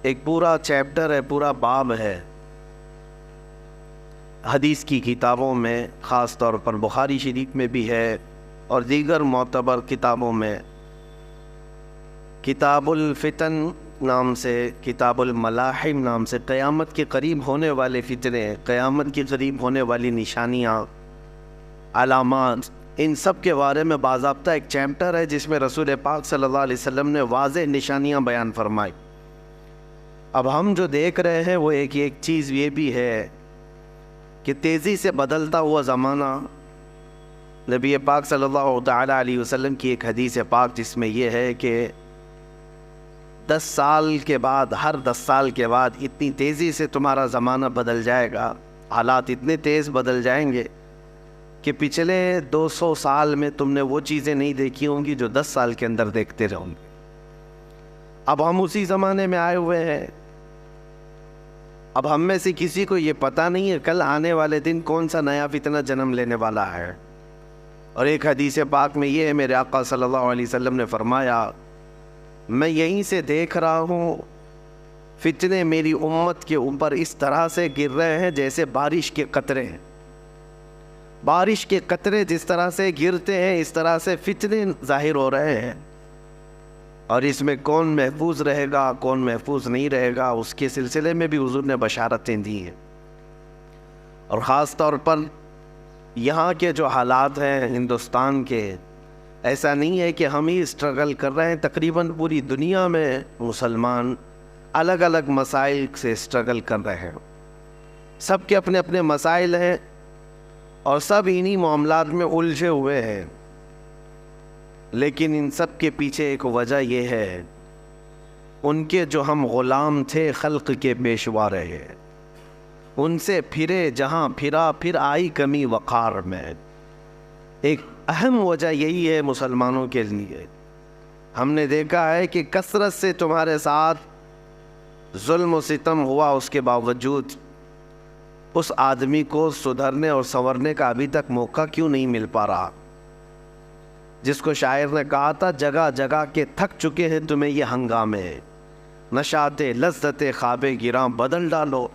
ایک پورا چیپٹر ہے، پورا باب ہے حدیث کی کتابوں میں، خاص طور پر بخاری شریف میں بھی ہے اور دیگر معتبر کتابوں میں۔ کتاب الفتن نام سے، کتاب الملاحم نام سے، قیامت کے قریب ہونے والے فتنے، قیامت کے قریب ہونے والی نشانیاں، علامات، ان سب کے بارے میں باضابطہ ایک چیپٹر ہے جس میں رسول پاک صلی اللہ علیہ وسلم نے واضح نشانیاں بیان فرمائی۔ اب ہم جو دیکھ رہے ہیں وہ ایک چیز یہ بھی ہے کہ تیزی سے بدلتا ہوا زمانہ، نبی پاک صلی اللہ تعالیٰ علیہ وسلم کی ایک حدیث پاک جس میں یہ ہے کہ 10 سال کے بعد، ہر 10 سال کے بعد اتنی تیزی سے تمہارا زمانہ بدل جائے گا، حالات اتنے تیز بدل جائیں گے کہ پچھلے 200 سال میں تم نے وہ چیزیں نہیں دیکھی ہوں گی جو 10 سال کے اندر دیکھتے رہو گے۔ اب ہم اسی زمانے میں آئے ہوئے ہیں۔ اب ہم میں سے کسی کو یہ پتہ نہیں ہے کل آنے والے دن کون سا نیا فتنہ جنم لینے والا ہے۔ اور ایک حدیث پاک میں یہ ہے، میرے آقا صلی اللہ علیہ وسلم نے فرمایا، میں یہیں سے دیکھ رہا ہوں فتنے میری امت کے اوپر اس طرح سے گر رہے ہیں جیسے بارش کے قطرے ہیں۔ بارش کے قطرے جس طرح سے گرتے ہیں اس طرح سے فتنے ظاہر ہو رہے ہیں، اور اس میں کون محفوظ رہے گا کون محفوظ نہیں رہے گا اس کے سلسلے میں بھی حضور نے بشارتیں دی ہیں۔ اور خاص طور پر یہاں کے جو حالات ہیں ہندوستان کے، ایسا نہیں ہے کہ ہم ہی اسٹرگل کر رہے ہیں، تقریباً پوری دنیا میں مسلمان الگ الگ مسائل سے اسٹرگل کر رہے ہیں، سب کے اپنے اپنے مسائل ہیں اور سب انہی معاملات میں الجھے ہوئے ہیں۔ لیکن ان سب کے پیچھے ایک وجہ یہ ہے، ان کے جو ہم غلام تھے خلق کے پیشوا رہے، ان سے پھرے جہاں پھرا پھر آئی کمی وقار میں۔ ایک اہم وجہ یہی ہے مسلمانوں کے لیے۔ ہم نے دیکھا ہے کہ کثرت سے تمہارے ساتھ ظلم و ستم ہوا، اس کے باوجود اس آدمی کو سدھرنے اور سنورنے کا ابھی تک موقع کیوں نہیں مل پا رہا؟ جس کو شاعر نے کہا تھا، جگہ جگہ کے تھک چکے ہیں تمہیں یہ ہنگامے، نشاط لذت خواب گراں بدل ڈالو،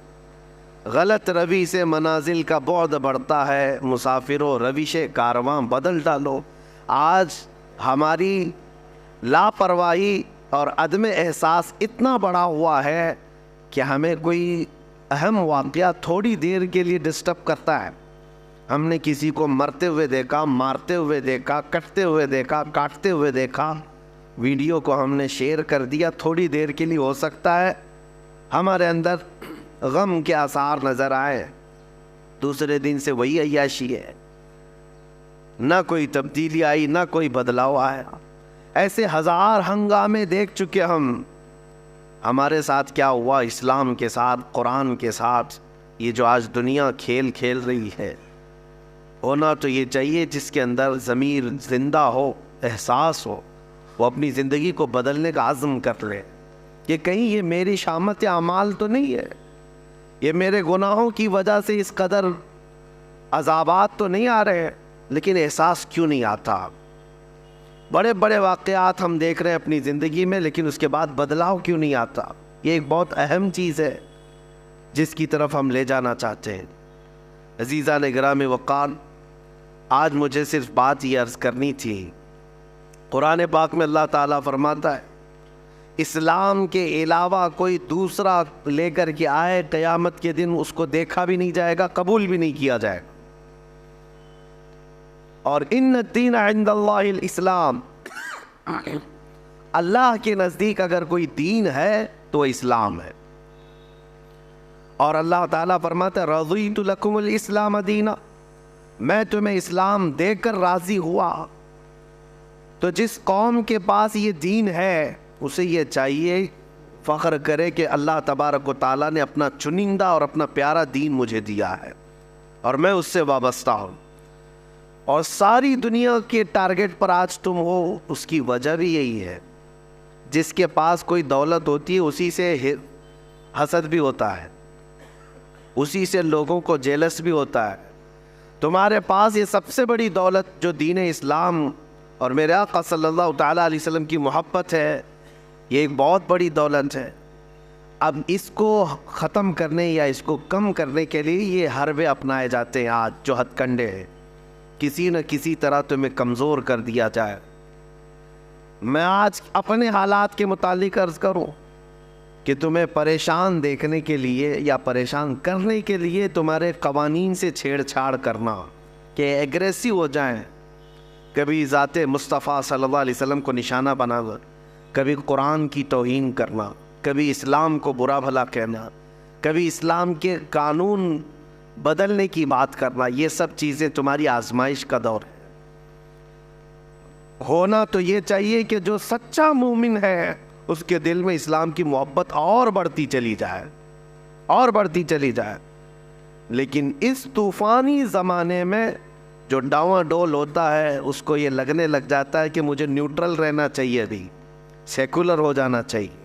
غلط روی سے منازل کا بعد بڑھتا ہے، مسافروں روش کارواں بدل ڈالو۔ آج ہماری لاپرواہی اور عدم احساس اتنا بڑا ہوا ہے کہ ہمیں کوئی اہم واقعہ تھوڑی دیر کے لیے ڈسٹرب کرتا ہے۔ ہم نے کسی کو مرتے ہوئے دیکھا، مارتے ہوئے دیکھا، کٹتے ہوئے دیکھا، کاٹتے ہوئے دیکھا، ویڈیو کو ہم نے شیئر کر دیا، تھوڑی دیر کے لیے ہو سکتا ہے ہمارے اندر غم کے آثار نظر آئے، دوسرے دن سے وہی عیاشی ہے، نہ کوئی تبدیلی آئی، نہ کوئی بدلاؤ آیا۔ ایسے ہزار ہنگامے دیکھ چکے ہم۔ ہمارے ساتھ کیا ہوا اسلام کے ساتھ، قرآن کے ساتھ؟ یہ جو آج دنیا کھیل کھیل رہی ہے، ہونا تو یہ چاہیے جس کے اندر ضمیر زندہ ہو، احساس ہو، وہ اپنی زندگی کو بدلنے کا عزم کر لے کہ کہیں یہ میری شامت اعمال تو نہیں ہے، یہ میرے گناہوں کی وجہ سے اس قدر عذابات تو نہیں آ رہے ہیں، لیکن احساس کیوں نہیں آتا؟ بڑے بڑے واقعات ہم دیکھ رہے ہیں اپنی زندگی میں، لیکن اس کے بعد بدلاؤ کیوں نہیں آتا؟ یہ ایک بہت اہم چیز ہے جس کی طرف ہم لے جانا چاہتے ہیں۔ عزیزان گرامی وقار، آج مجھے صرف بات یہ عرض کرنی تھی۔ قرآن پاک میں اللہ تعالیٰ فرماتا ہے، اسلام کے علاوہ کوئی دوسرا لے کر کے آئے، قیامت کے دن اس کو دیکھا بھی نہیں جائے گا، قبول بھی نہیں کیا جائے گا۔ اور ان الدین عند اللہ الاسلام، اللہ کے نزدیک اگر کوئی دین ہے تو اسلام ہے۔ اور اللہ تعالیٰ فرماتا ہے، رضیت لکم الاسلام دینا، میں تمہیں اسلام دے کر راضی ہوا۔ تو جس قوم کے پاس یہ دین ہے اسے یہ چاہیے فخر کرے کہ اللہ تبارک و تعالیٰ نے اپنا چنندہ اور اپنا پیارا دین مجھے دیا ہے اور میں اس سے وابستہ ہوں۔ اور ساری دنیا کے ٹارگٹ پر آج تم ہو، اس کی وجہ بھی یہی ہے۔ جس کے پاس کوئی دولت ہوتی ہے اسی سے حسد بھی ہوتا ہے، اسی سے لوگوں کو جیلس بھی ہوتا ہے۔ تمہارے پاس یہ سب سے بڑی دولت جو دین اسلام اور میرے آقا صلی اللہ تعالیٰ علیہ وسلم کی محبت ہے، یہ ایک بہت بڑی دولت ہے۔ اب اس کو ختم کرنے یا اس کو کم کرنے کے لیے یہ حربے اپنائے جاتے ہیں آج جو ہتھ کنڈے ہیں، کسی نہ کسی طرح تمہیں کمزور کر دیا جائے۔ میں آج اپنے حالات کے متعلق عرض کروں کہ تمہیں پریشان دیکھنے کے لیے یا پریشان کرنے کے لیے تمہارے قوانین سے چھیڑ چھاڑ کرنا کہ ایگریسو ہو جائیں، کبھی ذات مصطفیٰ صلی اللہ علیہ وسلم کو نشانہ بنا کر، کبھی قرآن کی توہین کرنا، کبھی اسلام کو برا بھلا کہنا، کبھی اسلام کے قانون بدلنے کی بات کرنا، یہ سب چیزیں تمہاری آزمائش کا دور ہے۔ ہونا تو یہ چاہیے کہ جو سچا مومن ہے اس کے دل میں اسلام کی محبت اور بڑھتی چلی جائے، اور بڑھتی چلی جائے۔ لیکن اس طوفانی زمانے میں جو ڈاواں ڈول ہوتا ہے اس کو یہ لگنے لگ جاتا ہے کہ مجھے نیوٹرل رہنا چاہیے، بھی سیکولر ہو جانا چاہیے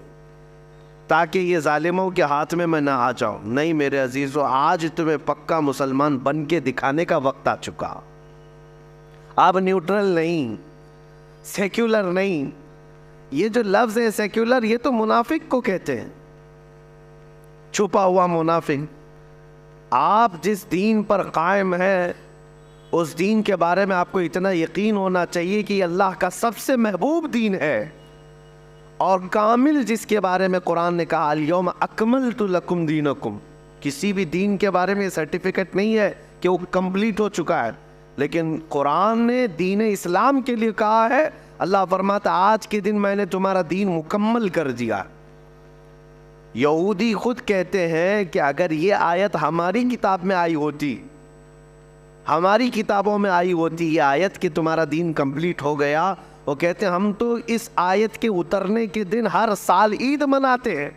تاکہ یہ ظالموں کے ہاتھ میں نہ آ جاؤں۔ نہیں میرے عزیزو، آج تمہیں پکا مسلمان بن کے دکھانے کا وقت آ چکا۔ اب نیوٹرل نہیں، سیکولر نہیں، یہ جو لفظ ہے سیکولر، یہ تو منافق کو کہتے ہیں، چھپا ہوا منافق۔ آپ جس دین پر قائم ہے اس دین کے بارے میں آپ کو اتنا یقین ہونا چاہیے کہ یہ اللہ کا سب سے محبوب دین ہے، اور کامل جس کے بارے میں قرآن نے کہا الیوم اکملت لکم دینکم۔ کسی بھی دین کے بارے میں سرٹیفکیٹ نہیں ہے کہ وہ کمپلیٹ ہو چکا ہے، لیکن قرآن نے دین اسلام کے لیے کہا ہے، اللہ فرماتا آج کے دن میں نے تمہارا دین مکمل کر دیا۔ یہودی خود کہتے ہیں کہ اگر یہ آیت ہماری کتاب میں آئی ہوتی، ہماری کتابوں میں آئی ہوتی یہ آیت کہ تمہارا دین کمپلیٹ ہو گیا، وہ کہتے ہیں ہم تو اس آیت کے اترنے کے دن ہر سال عید مناتے ہیں۔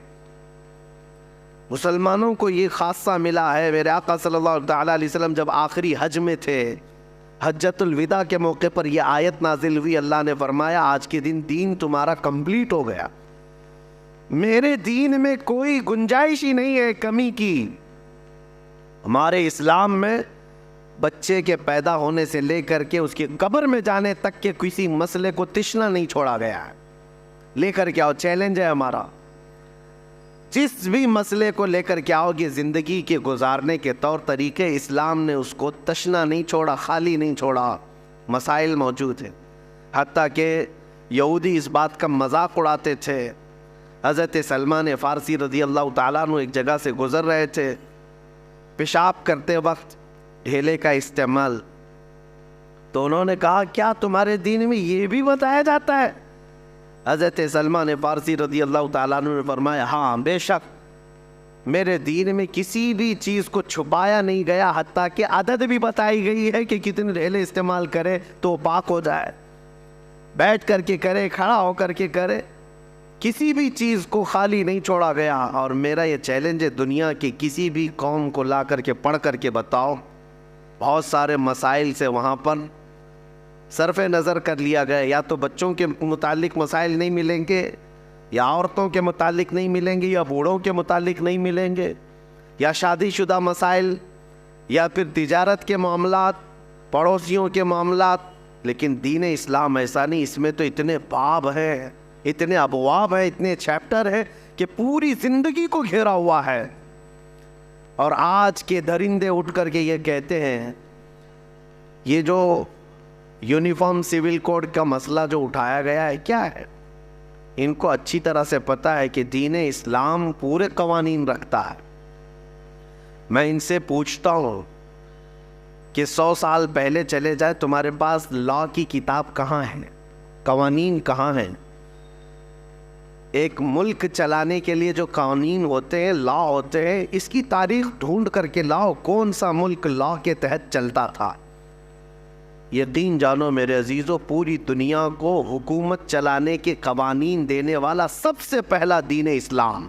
مسلمانوں کو یہ خاصہ ملا ہے۔ میرے آقا صلی اللہ تعالیٰ علیہ وسلم جب آخری حج میں تھے، حجۃ الوداع کے موقع پر یہ آیت نازل ہوئی، اللہ نے فرمایا آج کے دن دین تمہارا کمپلیٹ ہو گیا، میرے دین میں کوئی گنجائش ہی نہیں ہے کمی کی۔ ہمارے اسلام میں بچے کے پیدا ہونے سے لے کر کے اس کے قبر میں جانے تک کے کسی مسئلے کو تشنا نہیں چھوڑا گیا ہے۔ لے کر کے آؤ، چیلنج ہے ہمارا، جس بھی مسئلے کو لے کر کے آؤ گے زندگی کے گزارنے کے طور طریقے، اسلام نے اس کو تشنا نہیں چھوڑا، خالی نہیں چھوڑا، مسائل موجود ہیں۔ حتیٰ کہ یہودی اس بات کا مذاق اڑاتے تھے۔ حضرت سلمان فارسی رضی اللہ تعالیٰ عنہ ایک جگہ سے گزر رہے تھے، پیشاب کرتے وقت ڈھیلے کا استعمال، تو انہوں نے کہا کیا تمہارے دین میں یہ بھی بتایا جاتا ہے؟ حضرت سلمان فارسی رضی اللہ تعالیٰ عنہ نے فرمایا ہاں بے شک، میرے دین میں کسی بھی چیز کو چھپایا نہیں گیا، حتیٰ کہ عدد بھی بتائی گئی ہے کہ کتنے ڈھیلے استعمال کرے تو پاک ہو جائے، بیٹھ کر کے کرے، کھڑا ہو کر کے کرے، کسی بھی چیز کو خالی نہیں چھوڑا گیا۔ اور میرا یہ چیلنج ہے، دنیا کی کسی بھی قوم کو لا کر کے پڑھ کر کے بتاؤ، بہت سارے مسائل سے وہاں پر صرف نظر کر لیا گیا، یا تو بچوں کے متعلق مسائل نہیں ملیں گے، یا عورتوں کے متعلق نہیں ملیں گے، یا بوڑھوں کے متعلق نہیں ملیں گے، یا شادی شدہ مسائل، یا پھر تجارت کے معاملات، پڑوسیوں کے معاملات۔ لیکن دین اسلام ایسا نہیں، اس میں تو اتنے باب ہیں، اتنے ابواب ہیں، اتنے چیپٹر ہیں کہ پوری زندگی کو گھیرا ہوا ہے۔ اور آج کے درندے اٹھ کر کے یہ کہتے ہیں، یہ جو یونیفارم سول کوڈ کا مسئلہ جو اٹھایا گیا ہے کیا ہے؟ ان کو اچھی طرح سے پتا ہے کہ دین اسلام پورے قوانین رکھتا ہے۔ میں ان سے پوچھتا ہوں کہ 100 سال پہلے چلے جائے، تمہارے پاس لا کی کتاب کہاں ہے؟ قوانین کہاں ہیں؟ ایک ملک چلانے کے لیے جو قوانین ہوتے ہیں، لا ہوتے ہیں، اس کی تاریخ ڈھونڈ کر کے لاؤ، کون سا ملک لا کے تحت چلتا تھا۔ یقین جانو میرے عزیزو، پوری دنیا کو حکومت چلانے کے قوانین دینے والا سب سے پہلا دین اسلام۔